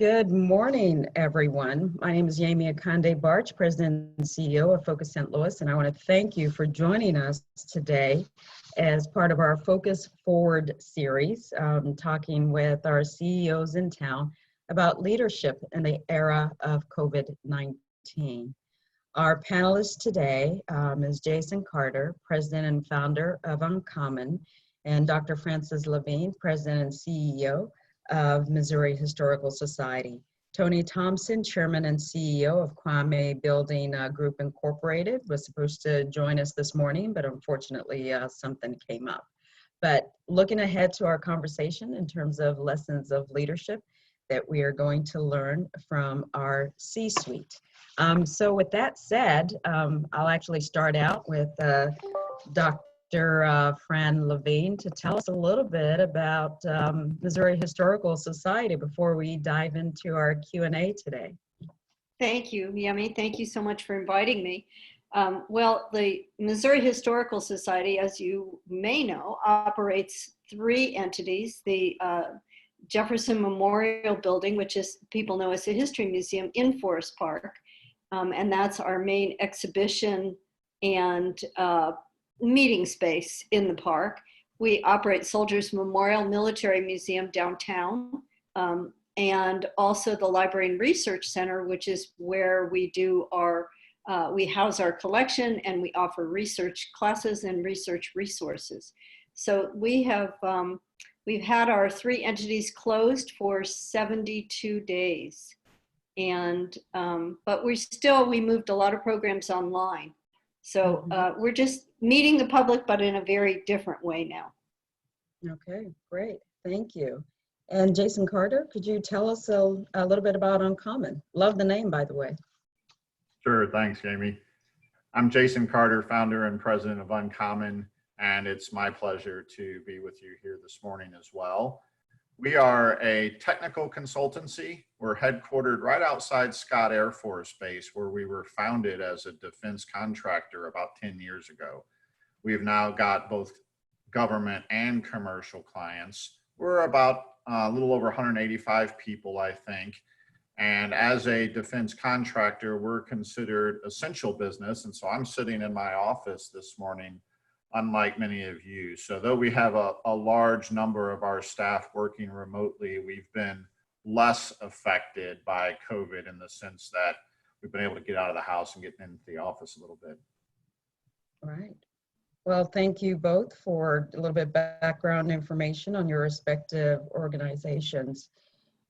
Good morning, everyone. My name is Yemi Akande-Bartsch, President and CEO of Focus St. Louis, and I want to thank you for joining us today as part of our Focus Forward series, talking with our CEOs in town about leadership in the era of COVID-19. Our panelist today is Jason Carter, President and founder of UNCOMN, and Dr. Francis Levine, President and CEO of Missouri Historical Society. Tony Thompson, Chairman and CEO of Kwame Building Group Incorporated, was supposed to join us this morning, but unfortunately something came up. But looking ahead to our conversation in terms of lessons of leadership that we are going to learn from our C-suite. So with that said, I'll actually start out with Dr. Fran Levine to tell us a little bit about Missouri Historical Society before we dive into our Q&A today. Thank you, Yemi. Thank you so much for inviting me. Well, the Missouri Historical Society, as you may know, operates three entities. The Jefferson Memorial Building, which is people know as the History Museum in Forest Park, and that's our main exhibition and meeting space in the park. We operate Soldiers Memorial Military Museum downtown, and also the Library and Research Center, which is where we do our, we house our collection and we offer research classes and research resources. So we have, we've had our three entities closed for 72 days. And, but we moved a lot of programs online. So we're just meeting the public, but in a very different way now. Okay, great. Thank you. And Jason Carter, could you tell us a little bit about UNCOMN? Love the name, by the way. Sure, thanks, Jamie. I'm Jason Carter, founder and president of UNCOMN, and it's my pleasure to be with you here this morning as well. We are a technical consultancy. We're headquartered right outside Scott Air Force Base, where we were founded as a defense contractor about 10 years ago. We've now got both government and commercial clients. We're about a little over 185 people, I think. And as a defense contractor, we're considered essential business. And so I'm sitting in my office this morning, unlike many of you. So though we have a large number of our staff working remotely, we've been less affected by COVID in the sense that we've been able to get out of the house and get into the office a little bit. All right. Well, thank you both for a little bit of background information on your respective organizations.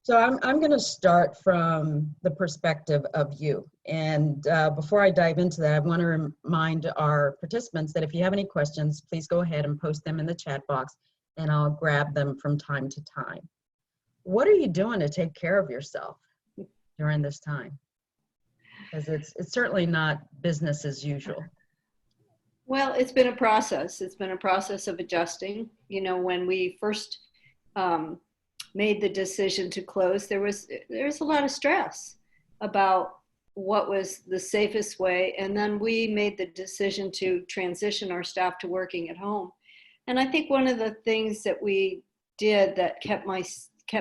So I'm going to start from the perspective of you. And before I dive into that, I want to remind our participants that if you have any questions, please go ahead and post them in the chat box and I'll grab them from time to time. What are you doing to take care of yourself during this time? Because it's certainly not business as usual. Well, it's been a process. It's been a process of adjusting. You know, when we first made the decision to close, there was a lot of stress about what was the safest way. And then we made the decision to transition our staff to working at home. And I think one of the things that we did that kept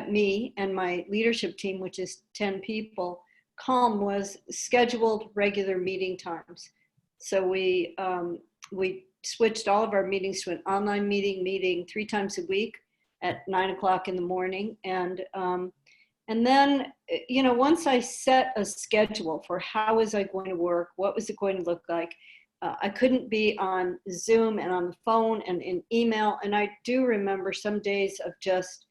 me and my leadership team, which is 10 people, calm was scheduled regular meeting times. So we switched all of our meetings to an online meeting 3 times a week at 9 o'clock in the morning. And then, you know, once I set a schedule for how was I going to work, what was it going to look like, I couldn't be on Zoom and on the phone and in email. And I do remember some days of just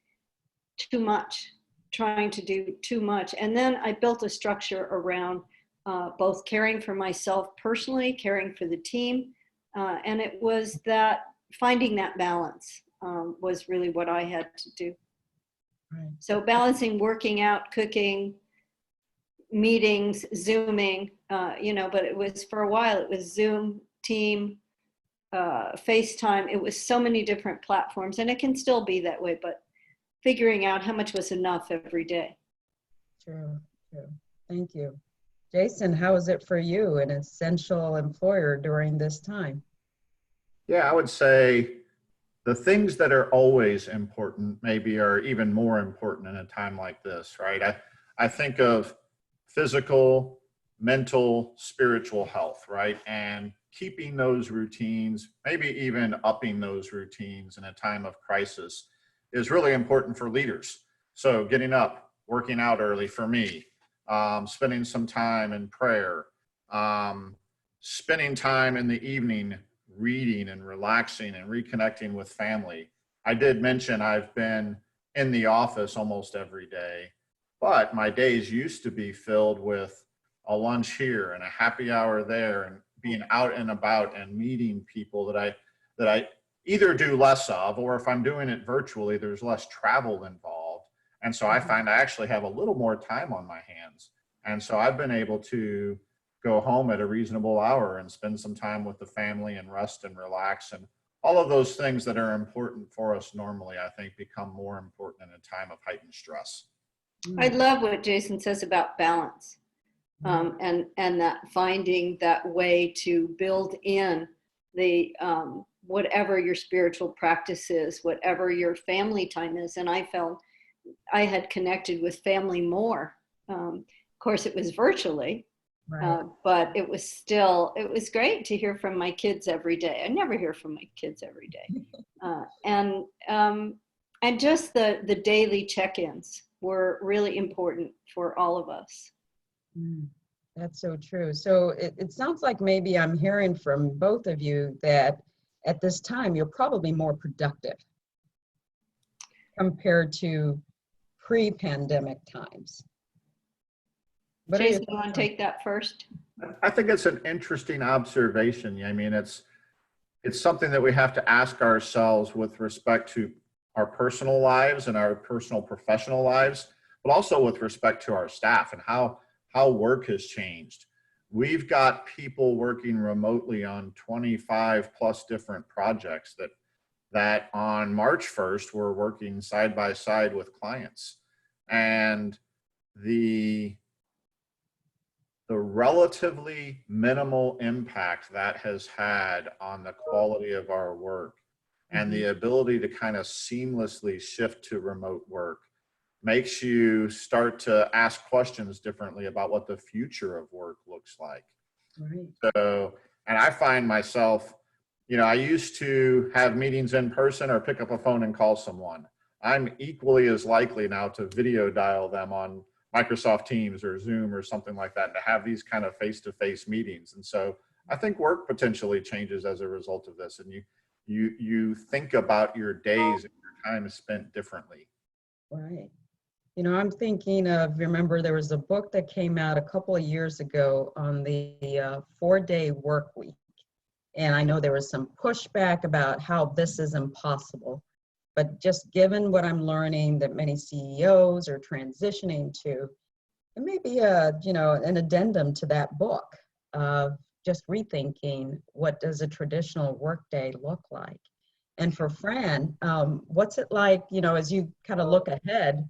too much, trying to do too much. And then I built a structure around both caring for myself personally, caring for the team. And it was that finding that balance was really what I had to do. Right. So balancing working out, cooking, meetings, Zooming, you know, but it was for a while, it was Zoom, Team, FaceTime. It was so many different platforms, and it can still be that way, but figuring out how much was enough every day. True. Thank you. Jason, how is it for you, an essential employer during this time? Yeah, I would say the things that are always important maybe are even more important in a time like this, right? I think of physical, mental, spiritual health, right? And keeping those routines, maybe even upping those routines in a time of crisis is really important for leaders. So getting up, working out early for me, spending some time in prayer, spending time in the evening reading and relaxing and reconnecting with family. I did mention I've been in the office almost every day, but my days used to be filled with a lunch here and a happy hour there and being out and about and meeting people that I either do less of, or if I'm doing it virtually, there's less travel involved. And so I find I actually have a little more time on my hands. And so I've been able to go home at a reasonable hour and spend some time with the family and rest and relax. And all of those things that are important for us normally, I think, become more important in a time of heightened stress. I love what Jason says about balance, and that finding that way to build in the whatever your spiritual practice is, whatever your family time is. And I felt I had connected with family more. Of course, it was virtually, Right. but it was great to hear from my kids every day. I never hear from my kids every day. And just the daily check-ins were really important for all of us. That's so true. So it sounds like maybe I'm hearing from both of you that at this time you're probably more productive compared to pre-pandemic times. Jason, you want to take that first? I think it's an interesting observation. I mean, it's something that we have to ask ourselves with respect to our personal lives and our personal professional lives, but also with respect to our staff and how work has changed. We've got people working remotely on 25 plus different projects that on March 1st were working side by side with clients. And the relatively minimal impact that has had on the quality of our work and the ability to kind of seamlessly shift to remote work makes you start to ask questions differently about what the future of work looks like. Right. So, and I find myself, I used to have meetings in person or pick up a phone and call someone. I'm equally as likely now to video dial them on Microsoft Teams or Zoom or something like that, to have these kind of face-to-face meetings. And so I think work potentially changes as a result of this. And you think about your days and your time spent differently. Right. I'm thinking of, remember there was a book that came out a couple of years ago on the 4-day work week. And I know there was some pushback about how this is impossible. But just given what I'm learning that many CEOs are transitioning to, it may be an addendum to that book of just rethinking what does a traditional workday look like. And for Fran, what's it like, as you kind of look ahead,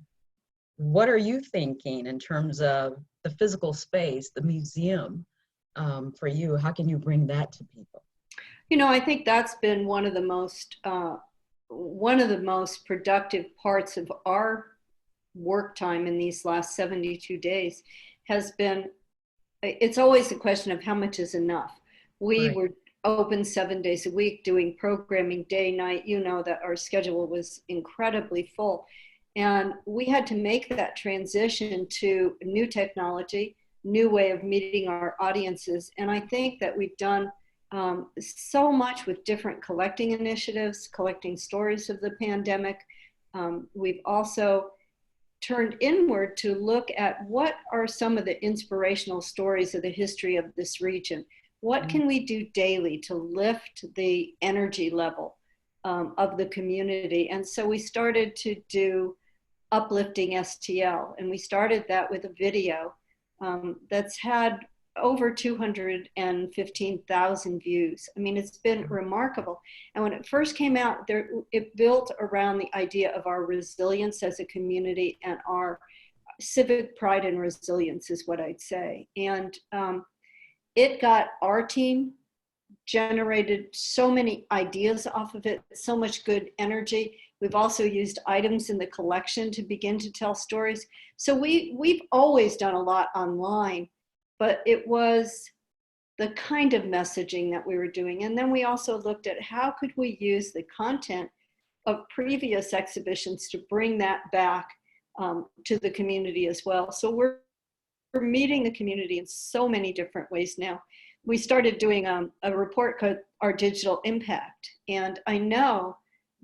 what are you thinking in terms of the physical space, the museum for you? How can you bring that to people? I think that's been one of the most productive parts of our work time in these last 72 days has been, it's always a question of how much is enough. We were open 7 days a week doing programming day, night, that our schedule was incredibly full. And we had to make that transition to new technology, new way of meeting our audiences. And I think that we've done so much with different collecting initiatives, collecting stories of the pandemic. We've also turned inward to look at what are some of the inspirational stories of the history of this region. What can we do daily to lift the energy level of the community? And so we started to do uplifting STL, and we started that with a video that's had over 215,000 views. I mean, it's been remarkable. And when it first came out, it built around the idea of our resilience as a community and our civic pride and resilience is what I'd say. And it got our team generated so many ideas off of it, so much good energy. We've also used items in the collection to begin to tell stories. So we've always done a lot online, but it was the kind of messaging that we were doing. And then we also looked at how could we use the content of previous exhibitions to bring that back to the community as well. So we're meeting the community in so many different ways now. We started doing a report called Our Digital Impact. And I know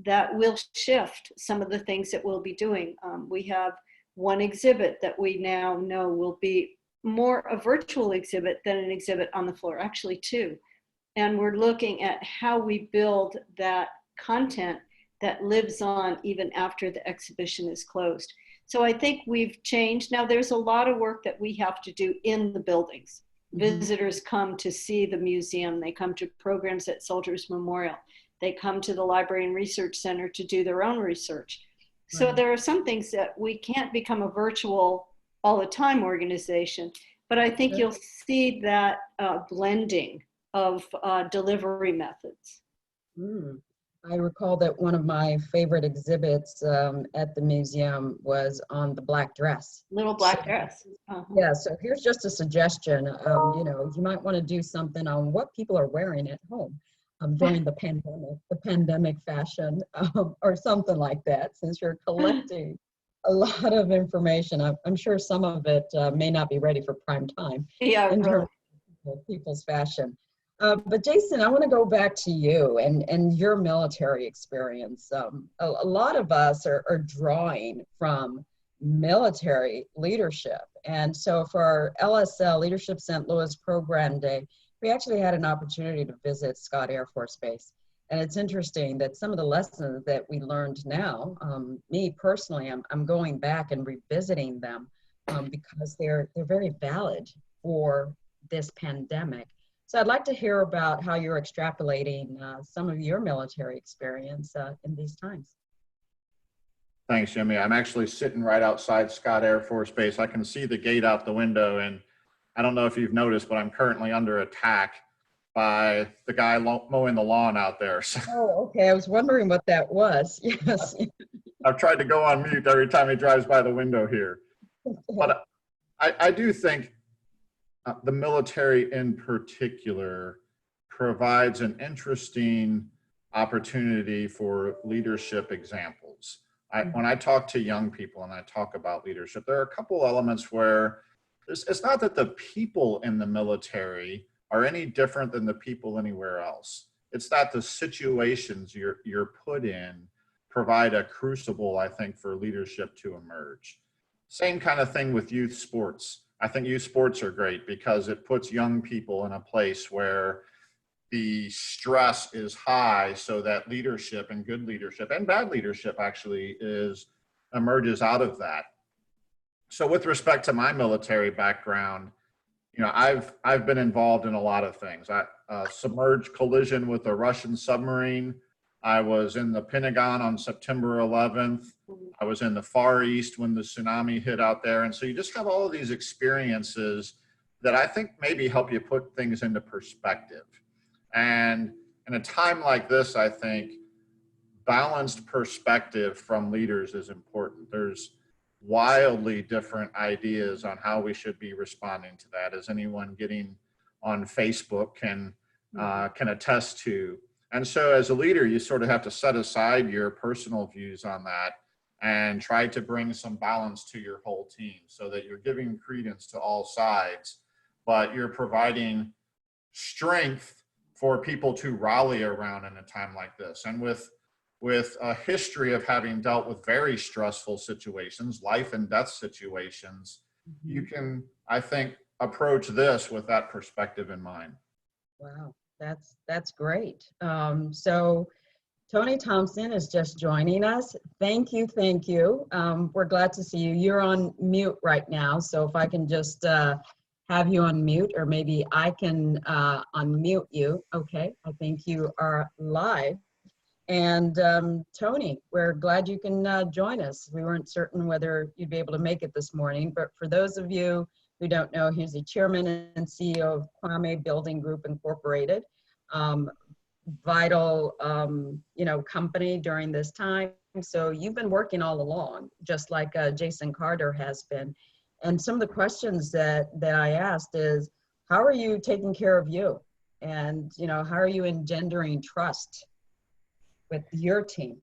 that we'll shift some of the things that we'll be doing. We have one exhibit that we now know will be more a virtual exhibit than an exhibit on the floor, actually two. And we're looking at how we build that content that lives on even after the exhibition is closed. So I think we've changed. Now there's a lot of work that we have to do in the buildings. Mm-hmm. Visitors come to see the museum. They come to programs at Soldiers Memorial. They come to the Library and Research Center to do their own research. So there are some things that we can't become a virtual all the time organization, but I think you'll see that blending of delivery methods. I recall that one of my favorite exhibits at the museum was on the black dress. Little black dress. Yeah, so here's just a suggestion. You know, you might want to do something on what people are wearing at home during the pandemic fashion, or something like that, since you're collecting a lot of information. I'm sure some of it may not be ready for prime time in terms of people's fashion. But Jason, I want to go back to you and your military experience. A lot of us are drawing from military leadership. And so for our LSL, Leadership St. Louis Program Day, we actually had an opportunity to visit Scott Air Force Base. And it's interesting that some of the lessons that we learned now, me personally, I'm going back and revisiting them because they're very valid for this pandemic. So I'd like to hear about how you're extrapolating some of your military experience in these times. Thanks, Yemi. I'm actually sitting right outside Scott Air Force Base. I can see the gate out the window, and I don't know if you've noticed, but I'm currently under attack by the guy mowing the lawn out there. So, oh, okay. I was wondering what that was. Yes. I've tried to go on mute every time he drives by the window here. But I do think the military in particular provides an interesting opportunity for leadership examples. When I talk to young people and I talk about leadership, there are a couple elements where it's not that the people in the military are any different than the people anywhere else. It's that the situations you're put in provide a crucible, I think, for leadership to emerge. Same kind of thing with youth sports. I think youth sports are great because it puts young people in a place where the stress is high, so that leadership and good leadership and bad leadership actually emerges out of that. So with respect to my military background, you know, I've been involved in a lot of things. Submerged collision with a Russian submarine. I was in the Pentagon on September 11th. I was in the Far East when the tsunami hit out there. And so you just have all of these experiences that I think maybe help you put things into perspective. And in a time like this, I think balanced perspective from leaders is important. There's wildly different ideas on how we should be responding to that, as anyone getting on Facebook can attest to. And so as a leader, you sort of have to set aside your personal views on that and try to bring some balance to your whole team so that you're giving credence to all sides, but you're providing strength for people to rally around in a time like this. And with a history of having dealt with very stressful situations, life and death situations, you can, I think, approach this with that perspective in mind. Wow, that's great. So Tony Thompson is just joining us. Thank you. We're glad to see you. You're on mute right now, so if I can just have you on mute, or maybe I can unmute you. Okay, I think you are live. And Tony, we're glad you can join us. We weren't certain whether you'd be able to make it this morning, but for those of you who don't know, he's the chairman and CEO of Kwame Building Group Incorporated. vital, company during this time. So you've been working all along, just like Jason Carter has been. And some of the questions that I asked is, how are you taking care of you? And, how are you engendering trust with your team?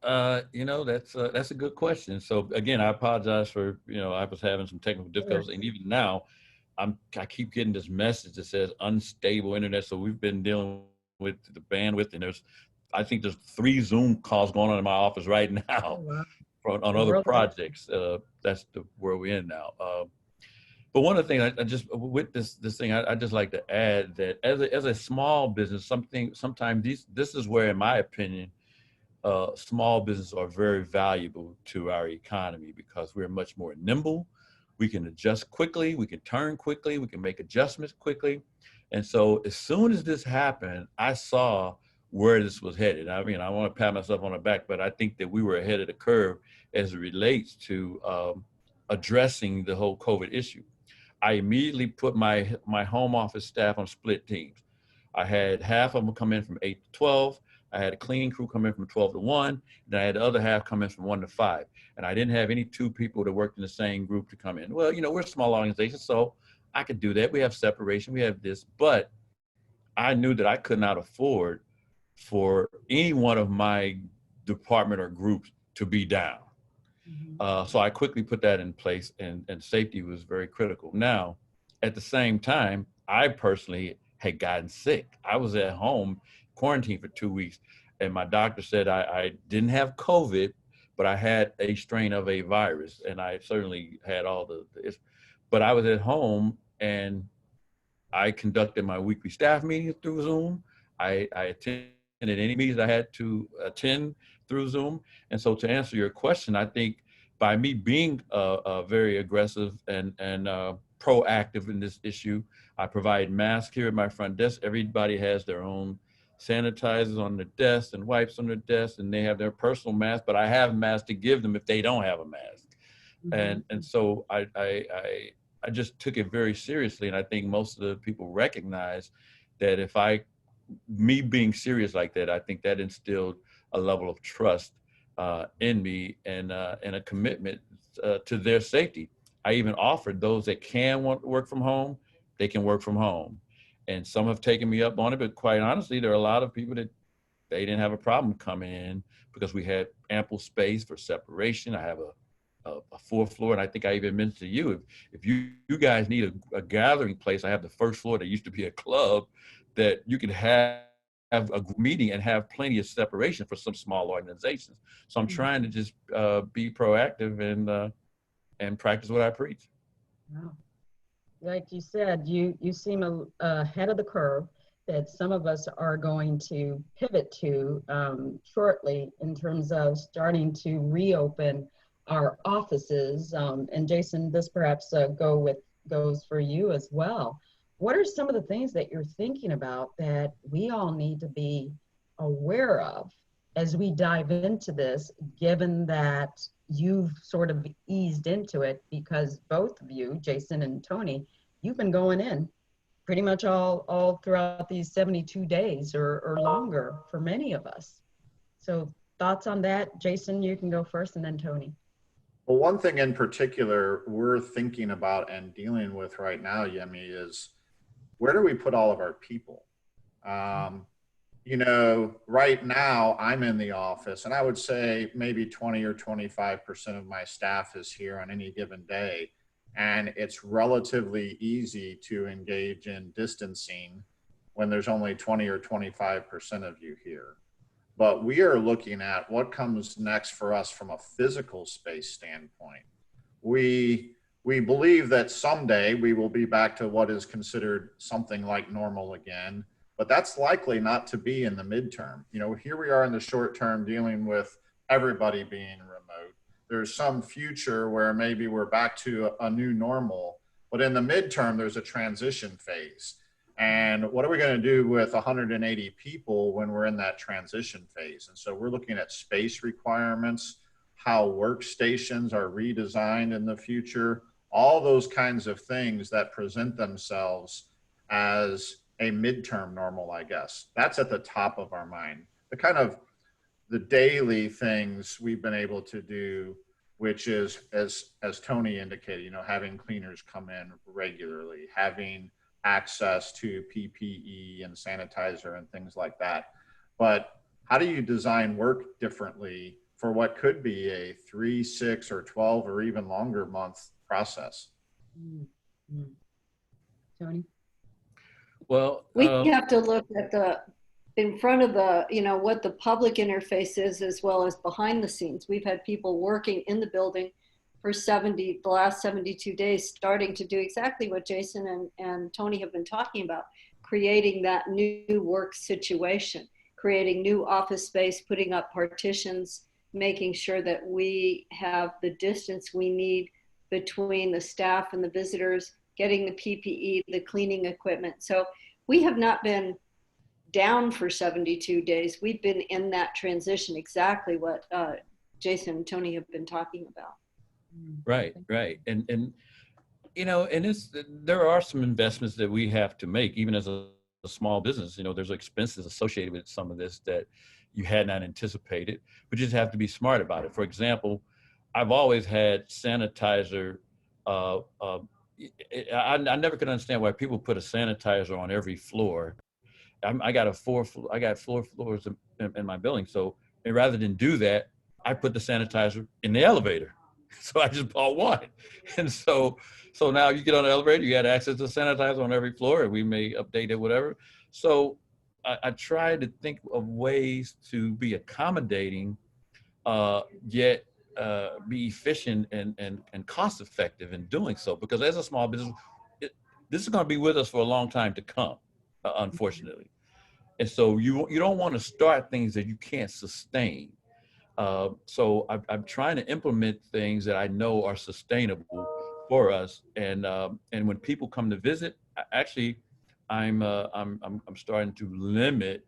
That's a good question. So again, I apologize for, I was having some technical difficulties, and even now, I keep getting this message that says unstable internet. So we've been dealing with the bandwidth, and I think there's 3 Zoom calls going on in my office right now. Oh, wow. On other projects. That's where we're in now. But one of the things I just with this thing, I just like to add that as a small business, sometimes this is where, in my opinion, small businesses are very valuable to our economy, because we're much more nimble. We can adjust quickly. We can turn quickly. We can make adjustments quickly. And so as soon as this happened, I saw where this was headed. I mean, I want to pat myself on the back, but I think that we were ahead of the curve as it relates to addressing the whole COVID issue. I immediately put my home office staff on split teams. I had half of them come in from 8 to 12. I had a cleaning crew come in from 12 to 1. Then I had the other half come in from 1 to 5. And I didn't have any 2 people that worked in the same group to come in. Well, we're a small organization, so I could do that. We have separation, we have this, but I knew that I could not afford for any one of my department or groups to be down. So I quickly put that in place, and safety was very critical. Now, at the same time, I personally had gotten sick. I was at home quarantined for 2 weeks, and my doctor said I didn't have COVID, but I had a strain of a virus, and I certainly had all but I was at home, and I conducted my weekly staff meetings through Zoom. I attended any meetings I had to attend through Zoom. And so, to answer your question, I think by me being very aggressive and proactive in this issue, I provide masks here at my front desk. Everybody has their own sanitizers on their desk and wipes on their desk, and they have their personal mask, but I have masks to give them if they don't have a mask. And so I just took it very seriously. And I think most of the people recognize that me being serious like that, I think that instilled a level of trust in me, and a commitment to their safety. I even offered those that want to work from home, they can work from home. And some have taken me up on it, but quite honestly, there are a lot of people that they didn't have a problem coming in, because we had ample space for separation. I have a 4th floor, and I think I even mentioned to you, if you guys need a gathering place, I have the 1st floor that used to be a club that you could have a meeting and have plenty of separation for some small organizations. So I'm trying to just be proactive and practice what I preach. Wow. Like you said, you seem ahead of the curve that some of us are going to pivot to shortly, in terms of starting to reopen our offices. And Jason, this perhaps goes for you as well. What are some of the things that you're thinking about that we all need to be aware of as we dive into this, given that you've sort of eased into it, because both of you, Jason and Tony, you've been going in pretty much all throughout these 72 days or longer for many of us. So thoughts on that? Jason, you can go first, and then Tony. Well, one thing in particular we're thinking about and dealing with right now, Yemi, is where do we put all of our people? Right now I'm in the office, and I would say maybe 20 or 25% of my staff is here on any given day. And it's relatively easy to engage in distancing when there's only 20 or 25% of you here. But we are looking at what comes next for us from a physical space standpoint. We believe that someday we will be back to what is considered something like normal again, but that's likely not to be in the midterm. Here we are in the short term dealing with everybody being remote. There's some future where maybe we're back to a new normal, but in the midterm, there's a transition phase. And what are we going to do with 180 people when we're in that transition phase? And so we're looking at space requirements, how workstations are redesigned in the future, all those kinds of things that present themselves as a midterm normal, I guess. That's at the top of our mind. The kind of the daily things we've been able to do, which is, as Tony indicated, having cleaners come in regularly, having access to PPE and sanitizer and things like that. But how do you design work differently for what could be a 3, 6, or 12 or even longer month process? Mm-hmm. Tony? Well, we have to look at in front of what the public interface is, as well as behind the scenes. We've had people working in the building for the last 72 days, starting to do exactly what Jason and Tony have been talking about, creating that new work situation, creating new office space, putting up partitions, making sure that we have the distance we need between the staff and the visitors, getting the PPE, the cleaning equipment. So we have not been down for 72 days. We've been in that transition, exactly what Jason and Tony have been talking about. Right. And there are some investments that we have to make, even as a small business. There's expenses associated with some of this that you had not anticipated, but you just have to be smart about it. For example, I've always had sanitizer. I never could understand why people put a sanitizer on every floor. I got 4 floors in my building. So rather than do that, I put the sanitizer in the elevator. So I just bought one. And so now you get on the elevator, you got access to sanitizer on every floor, and we may update it, whatever. So I try to think of ways to be accommodating, yet be efficient and cost effective in doing so. Because as a small business, this is going to be with us for a long time to come, unfortunately. And so you don't want to start things that you can't sustain. So I'm trying to implement things that I know are sustainable for us. And when people come to visit, I'm starting to limit.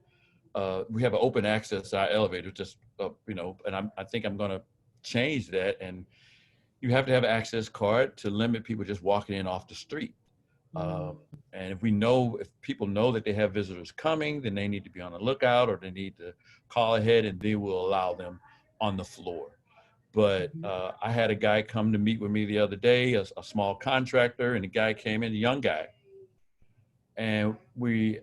We have an open access to our elevator, just and I think I'm going to change that. And you have to have an access card to limit people just walking in off the street. And if people know that they have visitors coming, then they need to be on the lookout, or they need to call ahead, and they will allow them on the floor. But I had a guy come to meet with me the other day, a small contractor, and the guy came in, a young guy. And we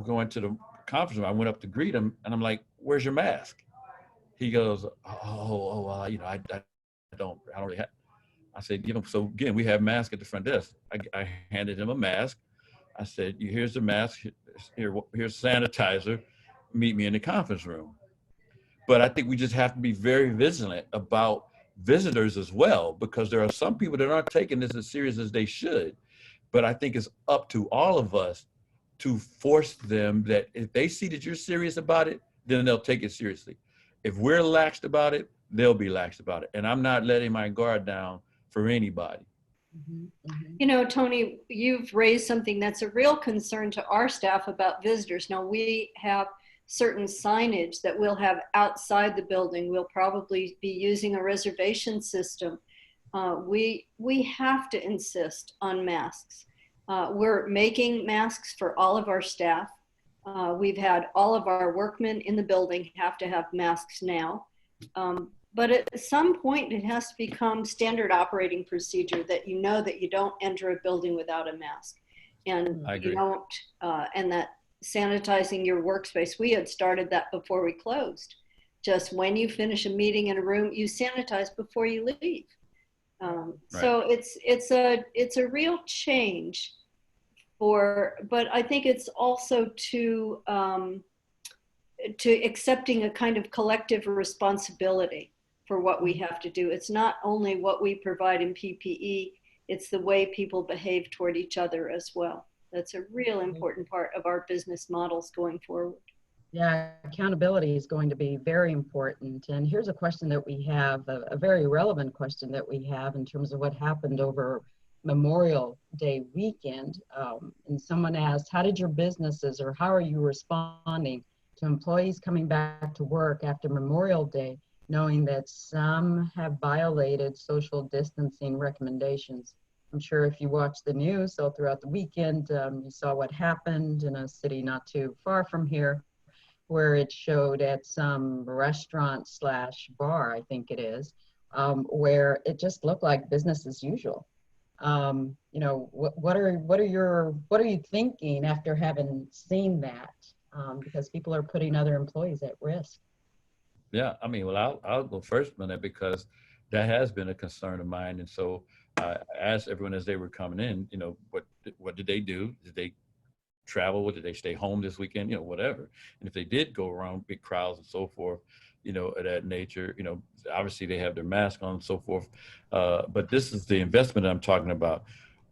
going to the conference room. I went up to greet him, and I'm like, "Where's your mask?" He goes, I don't really have. I said, so again, we have masks at the front desk. I handed him a mask. I said, here's the mask, here's sanitizer, meet me in the conference room. But I think we just have to be very vigilant about visitors as well, because there are some people that aren't taking this as serious as they should. But I think it's up to all of us to force them that if they see that you're serious about it, then they'll take it seriously. If we're laxed about it, they'll be laxed about it. And I'm not letting my guard down for anybody. Tony, you've raised something that's a real concern to our staff about visitors. Now, we have certain signage that we'll have outside the building. We'll probably be using a reservation system. We have to insist on masks. We're making masks for all of our staff. We've had all of our workmen in the building have to have masks now. But at some point, it has to become standard operating procedure that that you don't enter a building without a mask. And you don't, and that sanitizing your workspace, we had started that before we closed. Just when you finish a meeting in a room, you sanitize before you leave. So it's a real change but I think it's also to accepting a kind of collective responsibility for what we have to do. It's not only what we provide in PPE, it's the way people behave toward each other as well. That's a real important part of our business models going forward. Yeah, accountability is going to be very important. And here's a question that we have, a very relevant question that we have in terms of what happened over Memorial Day weekend. And someone asked, how did your businesses, or how are you responding to employees coming back to work after Memorial Day, knowing that some have violated social distancing recommendations? I'm sure if you watched the news all throughout the weekend, you saw what happened in a city not too far from here, where it showed at some restaurant slash bar, I think it is, where it just looked like business as usual. You know, what are you thinking after having seen that? Because people are putting other employees at risk. Yeah, I mean, well, I'll go first on that because that has been a concern of mine. And so I asked everyone as they were coming in, you know, what did they do? Did they travel? Did they stay home this weekend? You know, whatever. And if they did go around big crowds and so forth, you know, of that nature, you know, obviously they have their mask on and so forth. But this is the investment I'm talking about.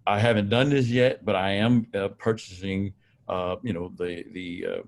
I haven't done this yet, but I am purchasing, you know, the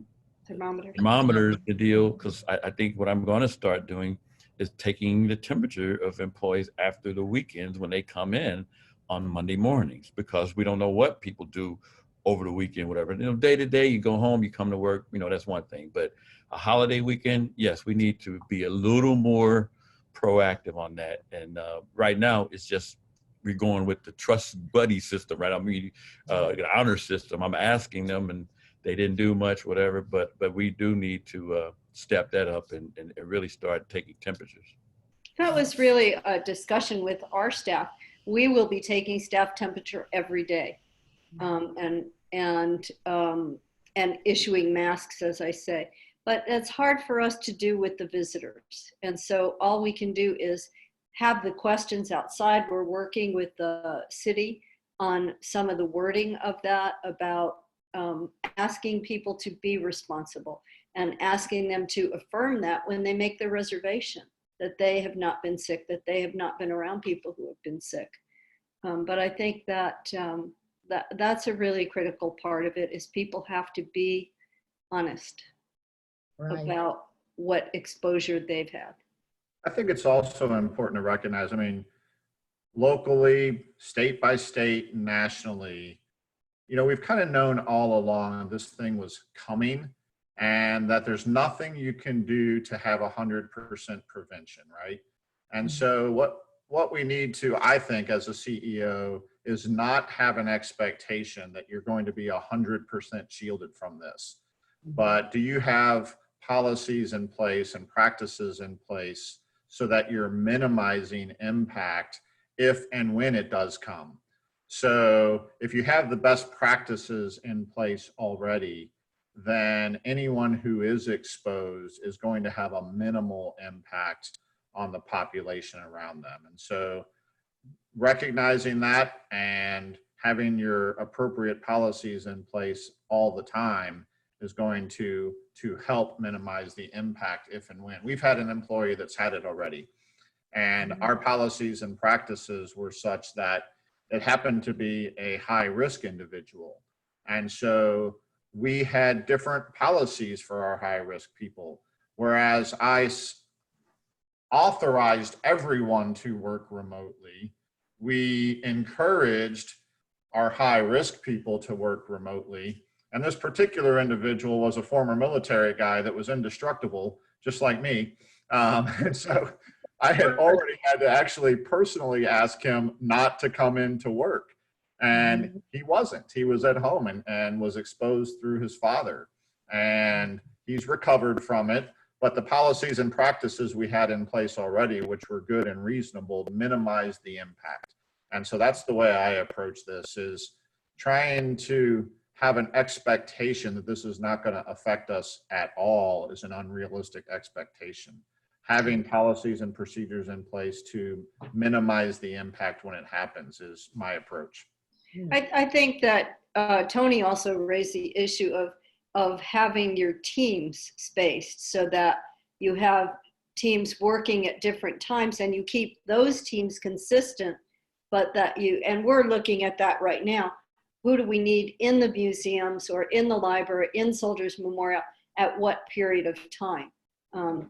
thermometers, the deal, because I think what I'm going to start doing is taking the temperature of employees after the weekends when they come in on Monday mornings, because we don't know what people do over the weekend, whatever. You know, day to day, you go home, you come to work, you know, that's one thing. But a holiday weekend, yes, we need to be a little more proactive on that. And right now, it's just, we're going with the trust buddy system, right? I mean, the honor system. I'm asking them and they didn't do much, whatever, but we do need to step that up and really start taking temperatures. That was really a discussion with our staff. We will be taking staff temperature every day, and issuing masks, as I say. But it's hard for us to do with the visitors. And so all we can do is have the questions outside. We're working with the city on some of the wording of that, about asking people to be responsible and asking them to affirm that when they make their reservation, that they have not been sick, that they have not been around people who have been sick. But I think that, that's a really critical part of it, is people have to be honest about what exposure they've had. I think it's also important to recognize, I mean, locally, state by state, nationally, you know, we've kind of known all along this thing was coming and that there's nothing you can do to have 100% prevention, right? And so what we need to, I think, as a CEO, is not have an expectation that you're going to be 100% shielded from this. But do you have policies in place and practices in place so that you're minimizing impact if and when it does come? So if you have the best practices in place already, then anyone who is exposed is going to have a minimal impact on the population around them. And so recognizing that and having your appropriate policies in place all the time is going to help minimize the impact if and when. We've had an employee that's had it already, and our policies and practices were such that it happened to be a high risk individual. And so we had different policies for our high risk people, whereas I authorized everyone to work remotely. We encouraged our high risk people to work remotely. And this particular individual was a former military guy that was indestructible, just like me. And so I had already had to actually personally ask him not to come into work. And he wasn't. He was at home and was exposed through his father. And he's recovered from it. But the policies and practices we had in place already, which were good and reasonable, minimized the impact. And so that's the way I approach this, is trying to have an expectation that this is not going to affect us at all is an unrealistic expectation. Having policies and procedures in place to minimize the impact when it happens is my approach. I think that Tony also raised the issue of having your teams spaced so that you have teams working at different times and you keep those teams consistent, but that and we're looking at that right now. Who do we need in the museums or in the library, in Soldiers Memorial, at what period of time?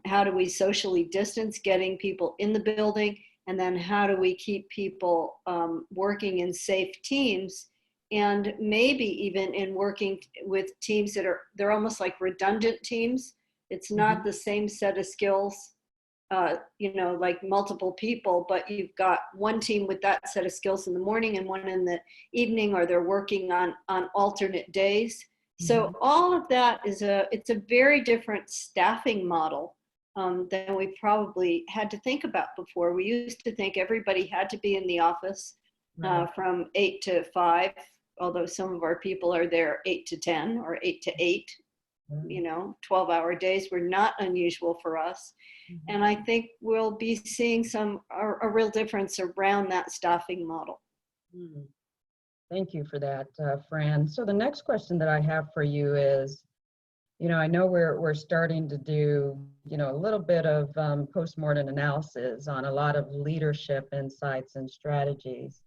How do we socially distance getting people in the building? And then how do we keep people working in safe teams, and maybe even in working with teams that they're almost like redundant teams. It's not the same set of skills you know, like multiple people, but you've got one team with that set of skills in the morning and one in the evening, or they're working on alternate days. So all of that it's a very different staffing model than we probably had to think about before. We used to think everybody had to be in the office from 8 to 5, although some of our people are there 8 to 10 or 8 to 8. You know, 12-hour days were not unusual for us. And I think we'll be seeing a real difference around that staffing model. Thank you for that, Fran. So the next question that I have for you is, you know, I know we're starting to do, you know, a little bit of postmortem analysis on a lot of leadership insights and strategies.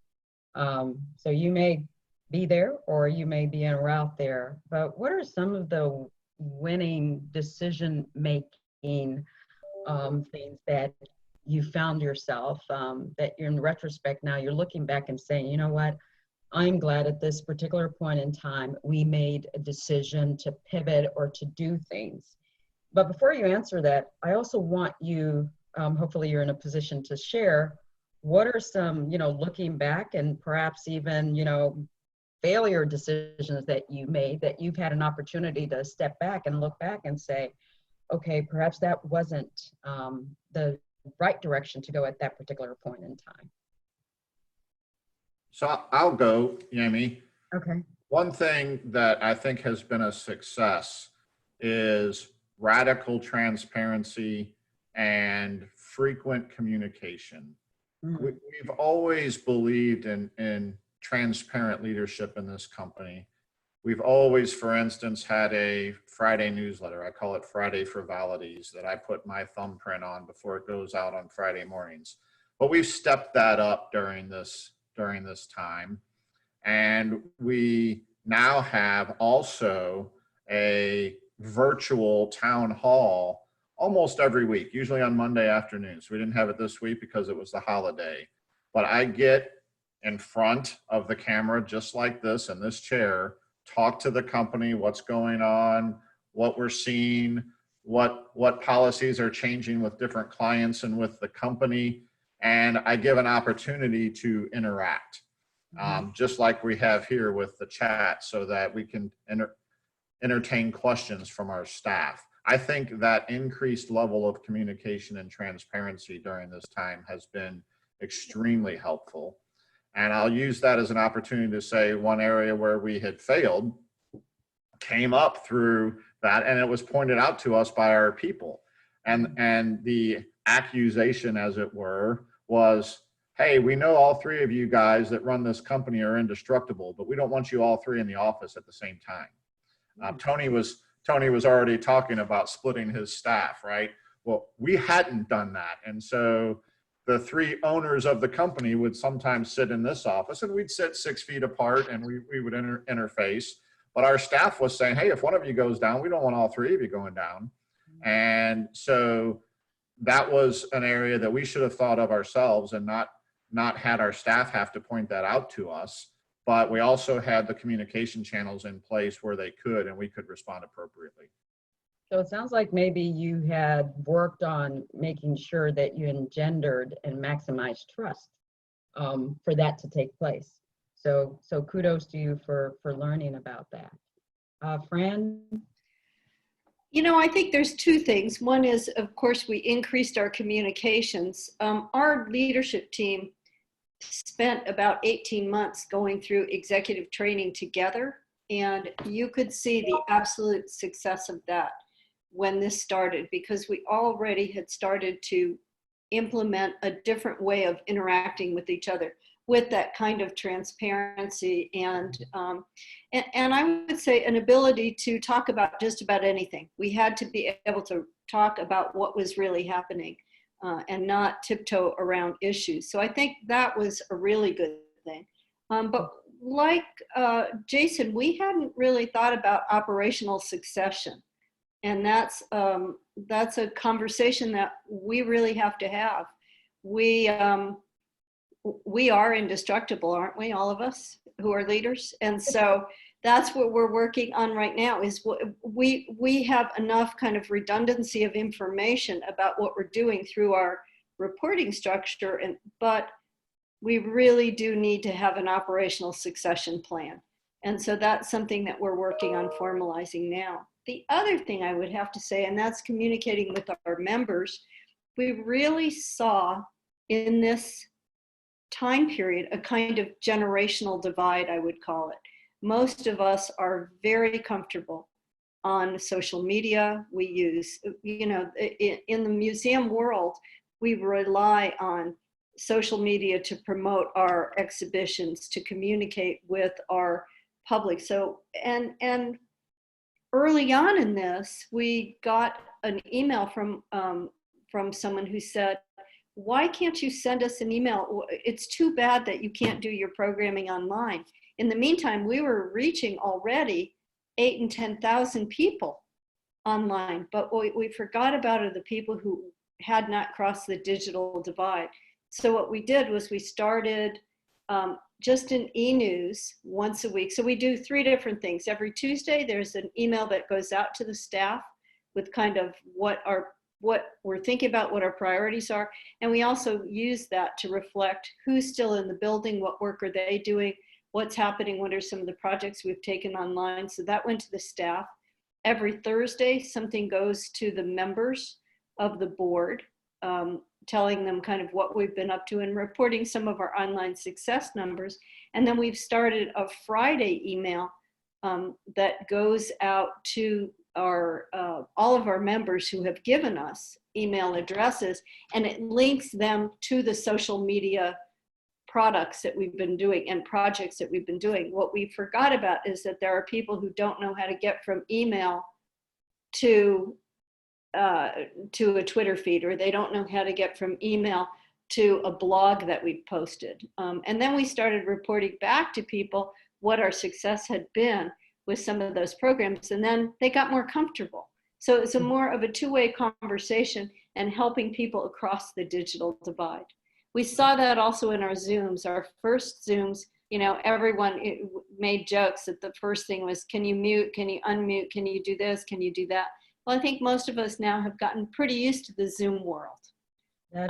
So you may be there or you may be en route there, but what are some of the winning decision-making things that you found yourself, that you're in retrospect now, you're looking back and saying, you know what, I'm glad at this particular point in time, we made a decision to pivot or to do things. But before you answer that, I also want you, hopefully you're in a position to share, what are some, you know, looking back and perhaps even, you know, failure decisions that you made that you've had an opportunity to step back and look back and say, okay, perhaps that wasn't the right direction to go at that particular point in time. So I'll go, Yemi. Okay. One thing that I think has been a success is radical transparency and frequent communication. We've always believed in transparent leadership in this company. We've always, for instance, had a Friday newsletter. I call it Friday Frivolities, that I put my thumbprint on before it goes out on Friday mornings. But we've stepped that up during this time. And we now have also a virtual town hall almost every week, usually on Monday afternoons. We didn't have it this week because it was the holiday. But I get in front of the camera just like this in this chair, talk to the company, what's going on, what we're seeing, what policies are changing with different clients and with the company. And I give an opportunity to interact, just like we have here with the chat, so that we can entertain questions from our staff. I think that increased level of communication and transparency during this time has been extremely helpful. And I'll use that as an opportunity to say one area where we had failed came up through that, and it was pointed out to us by our people. And the accusation, as it were, was, hey, we know all three of you guys that run this company are indestructible, but we don't want you all three in the office at the same time. Tony was already talking about splitting his staff, right? Well, we hadn't done that. And so the three owners of the company would sometimes sit in this office, and we'd sit 6 feet apart, and we would interface. But our staff was saying, hey, if one of you goes down, we don't want all three of you going down. And so that was an area that we should have thought of ourselves and not had our staff have to point that out to us. But we also had the communication channels in place where they could, and we could respond appropriately. So it sounds like maybe you had worked on making sure that you engendered and maximized trust for that to take place. So kudos to you for learning about that. Fran? You know, I think there's two things. One is, of course, we increased our communications. Our leadership team spent about 18 months going through executive training together, and you could see the absolute success of that when this started, because we already had started to implement a different way of interacting with each other with that kind of transparency and I would say an ability to talk about just about anything. We had to be able to talk about what was really happening and not tiptoe around issues. So I think that was a really good thing. But like Jason, we hadn't really thought about operational succession. And that's a conversation that we really have to have. We are indestructible, aren't we, all of us who are leaders? And so that's what we're working on right now. Is we have enough kind of redundancy of information about what we're doing through our reporting structure, but we really do need to have an operational succession plan. And so that's something that we're working on formalizing now. The other thing I would have to say, and that's communicating with our members, we really saw in this time period a kind of generational divide, I would call it. Most of us are very comfortable on social media. We use, in the museum world, we rely on social media to promote our exhibitions, to communicate with our public. So, and early on in this, we got an email from someone who said, why can't you send us an email? It's too bad that you can't do your programming online. In the meantime, we were reaching already 8,000 and 10,000 people online, but what we forgot about are the people who had not crossed the digital divide. So what we did was we started just an e-news once a week. So we do 3 different things. Every Tuesday, there's an email that goes out to the staff with kind of what we're thinking about, what our priorities are. And we also use that to reflect who's still in the building, what work are they doing, what's happening, what are some of the projects we've taken online. So that went to the staff. Every Thursday, something goes to the members of the board, telling them kind of what we've been up to and reporting some of our online success numbers. And then we've started a Friday email that goes out to our all of our members who have given us email addresses, and it links them to the social media products that we've been doing and projects that we've been doing. What we forgot about is that there are people who don't know how to get from email to a Twitter feed, or they don't know how to get from email to a blog that we posted. And then we started reporting back to people what our success had been with some of those programs, and then they got more comfortable. So it's more of a two-way conversation and helping people across the digital divide. We saw that also in our Zooms. Our first Zooms, everyone made jokes that the first thing was, can you mute, can you unmute, can you do this, can you do that? Well, I think most of us now have gotten pretty used to the Zoom world. That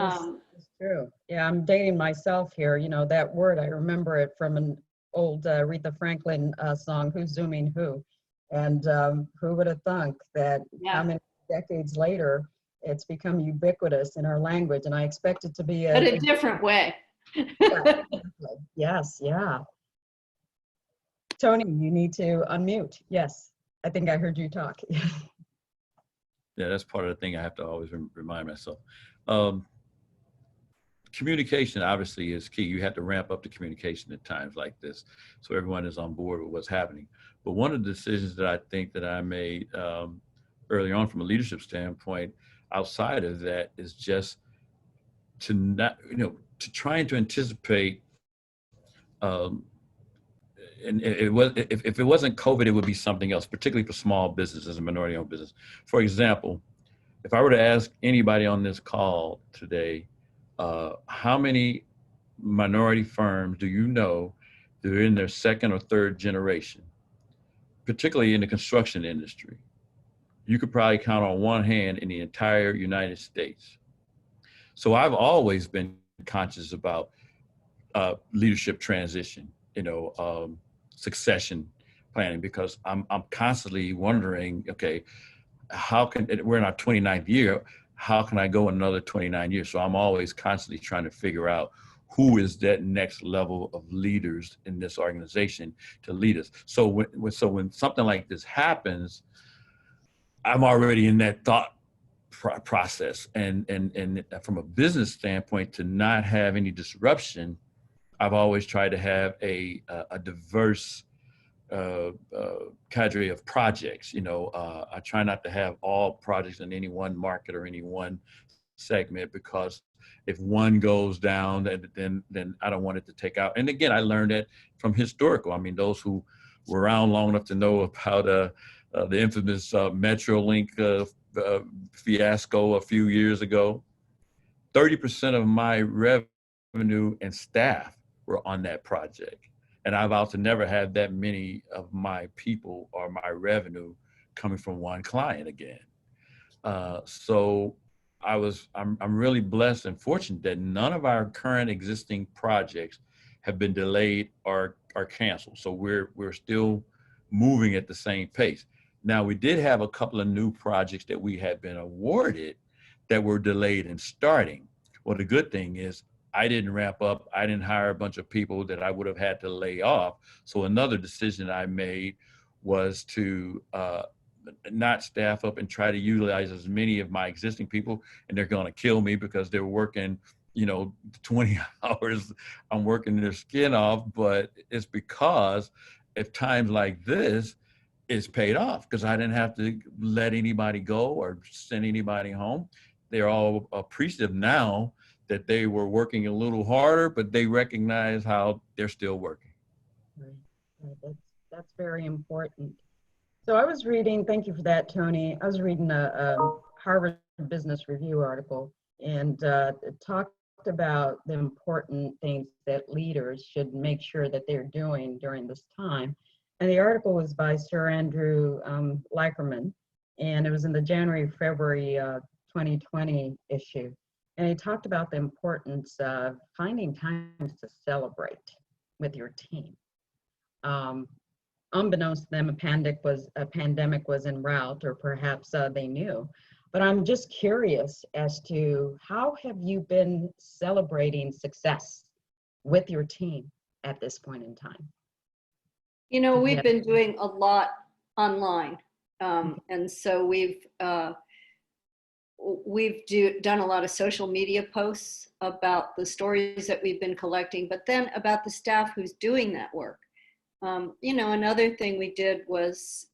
is true. Yeah, I'm dating myself here. That word, I remember it from an old Aretha Franklin song, Who's Zooming Who? And who would have thunk that how many decades later, it's become ubiquitous in our language, and I expect it to be but a different way. Yeah, yes, yeah. Tony, you need to unmute. Yes, I think I heard you talk. Yeah, that's part of the thing I have to always remind myself. Communication obviously is key. You have to ramp up the communication at times like this, so everyone is on board with what's happening. But one of the decisions that I think that I made early on from a leadership standpoint, outside of that, is just to not, to trying to anticipate. And if it wasn't COVID, it would be something else, particularly for small businesses and minority-owned business. For example, if I were to ask anybody on this call today, how many minority firms do you know that are in their second or third generation, particularly in the construction industry? You could probably count on one hand in the entire United States. So I've always been conscious about leadership transition, succession planning, because I'm constantly wondering, okay, we're in our 29th year, how can I go another 29 years? So I'm always constantly trying to figure out who is that next level of leaders in this organization to lead us. So when something like this happens, I'm already in that thought process. And from a business standpoint, to not have any disruption, I've always tried to have a diverse cadre of projects. I try not to have all projects in any one market or any one segment, because if one goes down, then I don't want it to take out. And again, I learned that from historical. I mean, those who were around long enough to know about the infamous Metrolink fiasco a few years ago. 30% of my revenue and staff were on that project. And I've also never had that many of my people or my revenue coming from one client again. So I'm really blessed and fortunate that none of our current existing projects have been delayed or canceled. So we're still moving at the same pace. Now, we did have a couple of new projects that we had been awarded that were delayed in starting. Well, the good thing is I didn't ramp up. I didn't hire a bunch of people that I would have had to lay off. So another decision I made was to not staff up and try to utilize as many of my existing people. And they're going to kill me because they're working, 20 hours. I'm working their skin off, but it's because at times like this, it's paid off because I didn't have to let anybody go or send anybody home. They're all appreciative now that they were working a little harder, but they recognize how they're still working. Right. That's very important. So I was reading, thank you for that, Tony. I was reading a Harvard Business Review article, and it talked about the important things that leaders should make sure that they're doing during this time. And the article was by Sir Andrew Leicherman, and it was in the January-February 2020 issue. And he talked about the importance of finding times to celebrate with your team. Unbeknownst to them, a pandemic was en route, or perhaps they knew. But I'm just curious as to how have you been celebrating success with your team at this point in time? We've been doing a lot online. And so we've done a lot of social media posts about the stories that we've been collecting, but then about the staff who's doing that work. Another thing we did was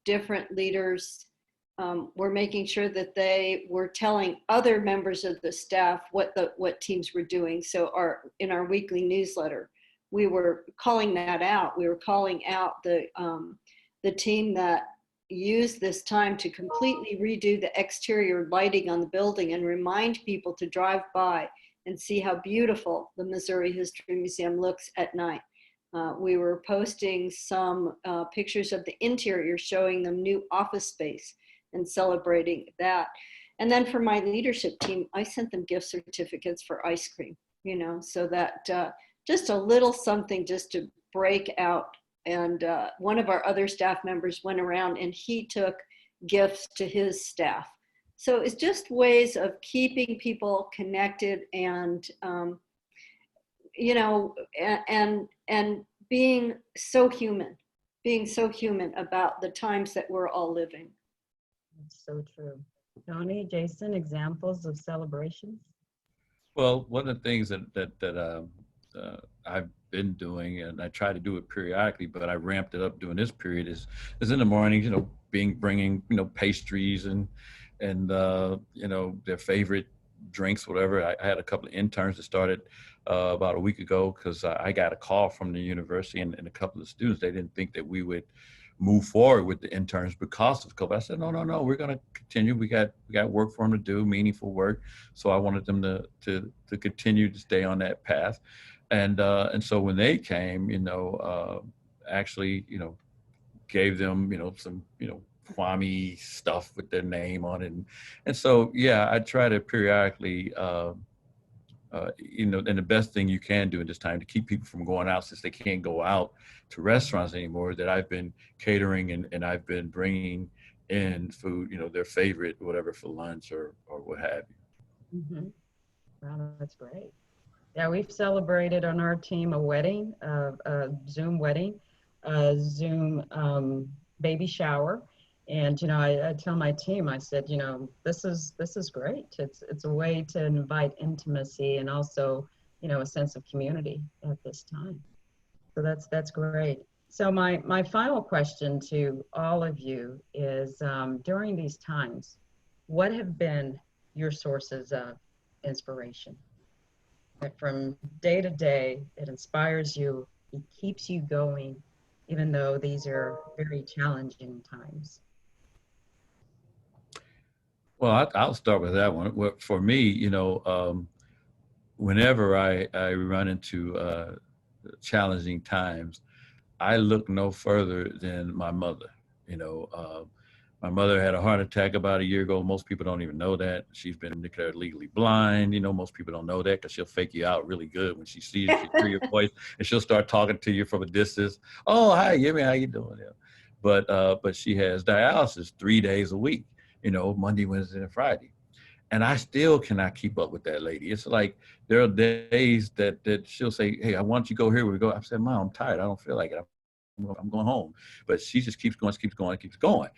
different leaders were making sure that they were telling other members of the staff what teams were doing. So in our weekly newsletter, we were calling that out. We were calling out the team that used this time to completely redo the exterior lighting on the building and remind people to drive by and see how beautiful the Missouri History Museum looks at night. We were posting some pictures of the interior, showing them new office space and celebrating that. And then for my leadership team, I sent them gift certificates for ice cream, so that just a little something just to break out. And one of our other staff members went around and he took gifts to his staff. So it's just ways of keeping people connected and, and being so human about the times that we're all living. That's so true. Tony, Jason, examples of celebrations? Well, one of the things that I've been doing, and I try to do it periodically, but I ramped it up during this period, is in the mornings, bringing pastries and their favorite drinks, whatever. I had a couple of interns that started about a week ago because I got a call from the university and a couple of students. They didn't think that we would move forward with the interns because of COVID. I said, no, we're going to continue. We got work for them to do, meaningful work. So I wanted them to continue to stay on that path. And so when they came, actually, gave them, some, Kwame stuff with their name on it. And so, yeah, I try to periodically, and the best thing you can do in this time to keep people from going out, since they can't go out to restaurants anymore, that I've been catering and I've been bringing in food, their favorite, whatever, for lunch or what have you. Mm-hmm. Wow, that's great. Yeah, we've celebrated on our team a wedding, a Zoom wedding, a Zoom baby shower. And, I tell my team, I said, this is great. It's a way to invite intimacy and also, a sense of community at this time. So that's great. So my final question to all of you is, during these times, what have been your sources of inspiration? That from day to day, it inspires you, it keeps you going, even though these are very challenging times. Well, I'll start with that one. For me, whenever I run into challenging times, I look no further than my mother. My mother had a heart attack about a year ago. Most people don't even know that. She's been declared legally blind. Most people don't know that because she'll fake you out really good when she sees you, she hear your voice, and she'll start talking to you from a distance. Oh, hi, Yemi, how you doing? Yeah. But she has dialysis 3 days a week, Monday, Wednesday, and Friday. And I still cannot keep up with that lady. It's like there are days that she'll say, hey, I want you to go here. We go. I said, Mom, I'm tired. I don't feel like it. I'm going home. But she just keeps going.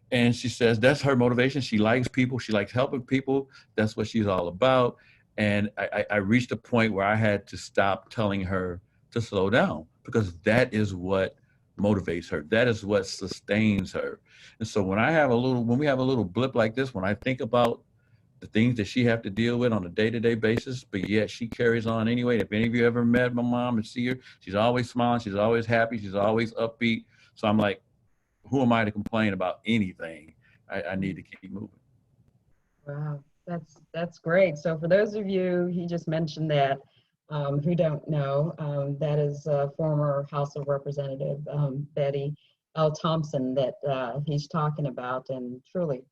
And she says that's her motivation. She likes people. She likes helping people. That's what she's all about. And I reached a point where I had to stop telling her to slow down, because that is what motivates her. That is what sustains her. And so when we have a little blip like this, when I think about the things that she have to deal with on a day-to-day basis, but yet she carries on anyway. If any of you ever met my mom and see her, she's always smiling. She's always happy. She's always upbeat. So I'm like, who am I to complain about anything? I need to keep moving. Wow, that's great. So for those of you, he just mentioned that, who don't know, that is former House of Representative Betty L. Thompson that he's talking about, and truly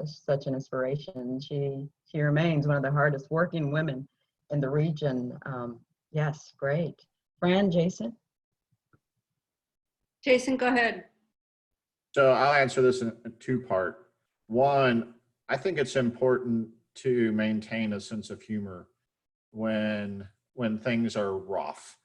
such an inspiration. She remains one of the hardest working women in the region. Yes, great. Jason? Jason, go ahead. So I'll answer this in a two-part. One, I think it's important to maintain a sense of humor when things are rough.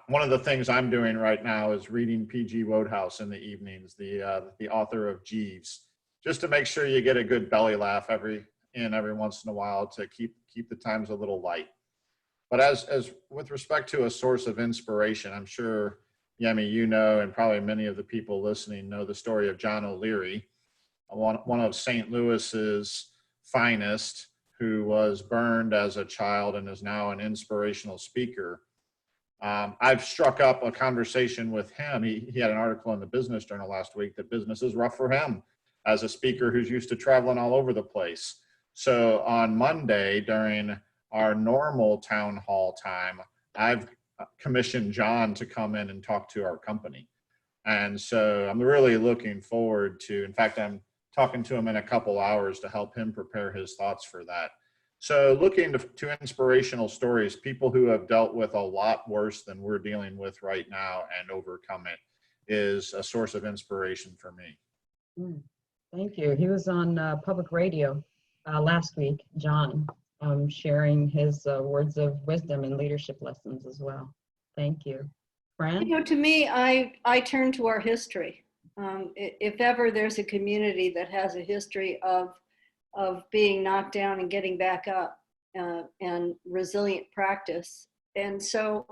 One of the things I'm doing right now is reading P.G. Wodehouse in the evenings, the author of Jeeves, just to make sure you get a good belly laugh every once in a while to keep the times a little light. But as with respect to a source of inspiration, I'm sure, Yemi, and probably many of the people listening know the story of John O'Leary, one of St. Louis's finest, who was burned as a child and is now an inspirational speaker. I've struck up a conversation with him. He had an article in the Business Journal last week that business is rough for him as a speaker who's used to traveling all over the place. So on Monday, during our normal town hall time, I've commissioned John to come in and talk to our company. And so I'm really looking forward to, in fact, I'm talking to him in a couple hours to help him prepare his thoughts for that. So looking to inspirational stories, people who have dealt with a lot worse than we're dealing with right now and overcome it, is a source of inspiration for me. Thank you. He was on public radio last week, John, sharing his words of wisdom and leadership lessons as well. Thank you. Fran? To me, I turn to our history. If ever there's a community that has a history of being knocked down and getting back up and resilient practice. And so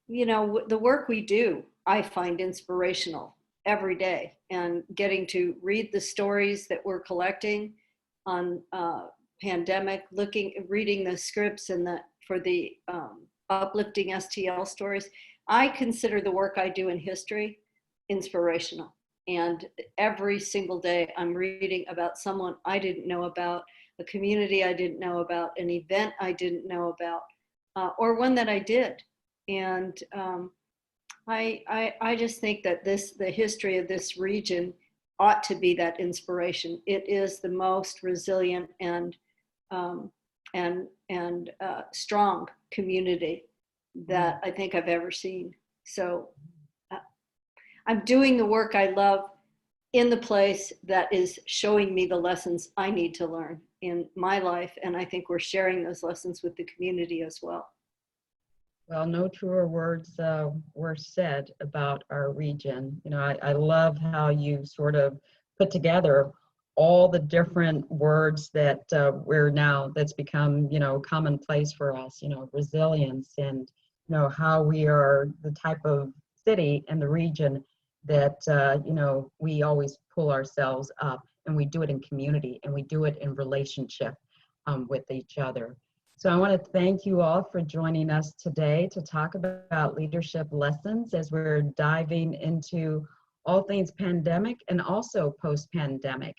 the work we do, I find inspirational every day, and getting to read the stories that we're collecting on pandemic, reading the scripts for the uplifting STL stories. I consider the work I do in history inspirational. And every single day I'm reading about someone I didn't know about, a community I didn't know about, an event I didn't know about, or one that I did. And I just think that the history of this region ought to be that inspiration. It is the most resilient and strong community that I think I've ever seen. So I'm doing the work I love in the place that is showing me the lessons I need to learn in my life. And I think we're sharing those lessons with the community as well. Well, no truer words were said about our region. I love how you sort of put together all the different words that that's become, commonplace for us, resilience, and, how we are the type of city and the region that, we always pull ourselves up, and we do it in community, and we do it in relationship with each other. So I want to thank you all for joining us today to talk about leadership lessons as we're diving into all things pandemic and also post-pandemic.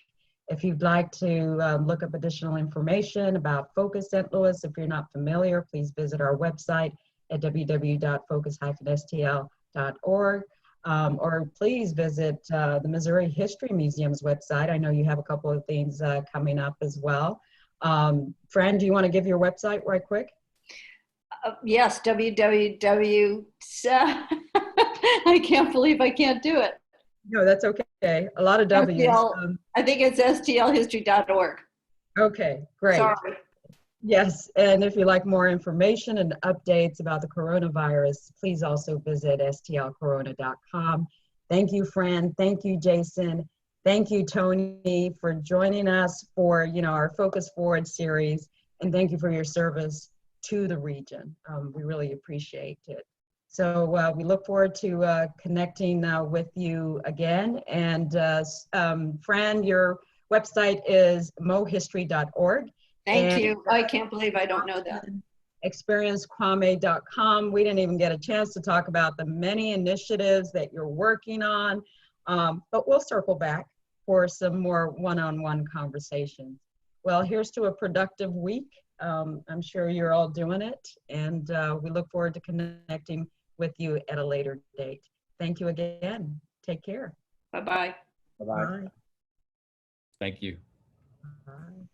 If you'd like to look up additional information about Focus St. Louis, if you're not familiar, please visit our website at www.focus-stl.org. Or please visit the Missouri History Museum's website. I know you have a couple of things coming up as well. Fran, do you want to give your website right quick? Yes, www. I can't believe I can't do it. No, that's okay. A lot of W's. I think it's stlhistory.org. Okay, great. Sorry. Yes, and if you'd like more information and updates about the coronavirus, please also visit stlcorona.com. Thank you, Fran. Thank you, Jason. Thank you, Tony, for joining us for our Focus Forward series, and thank you for your service to the region. We really appreciate it. So we look forward to connecting with you again. And Fran, your website is mohistory.org. Thank you. I can't believe I don't know that. ExperienceKwame.com. We didn't even get a chance to talk about the many initiatives that you're working on, but we'll circle back for some more one-on-one conversations. Well, here's to a productive week. I'm sure you're all doing it, and we look forward to connecting with you at a later date. Thank you again. Take care. Bye-bye. Bye-bye. Bye. Thank you. Bye.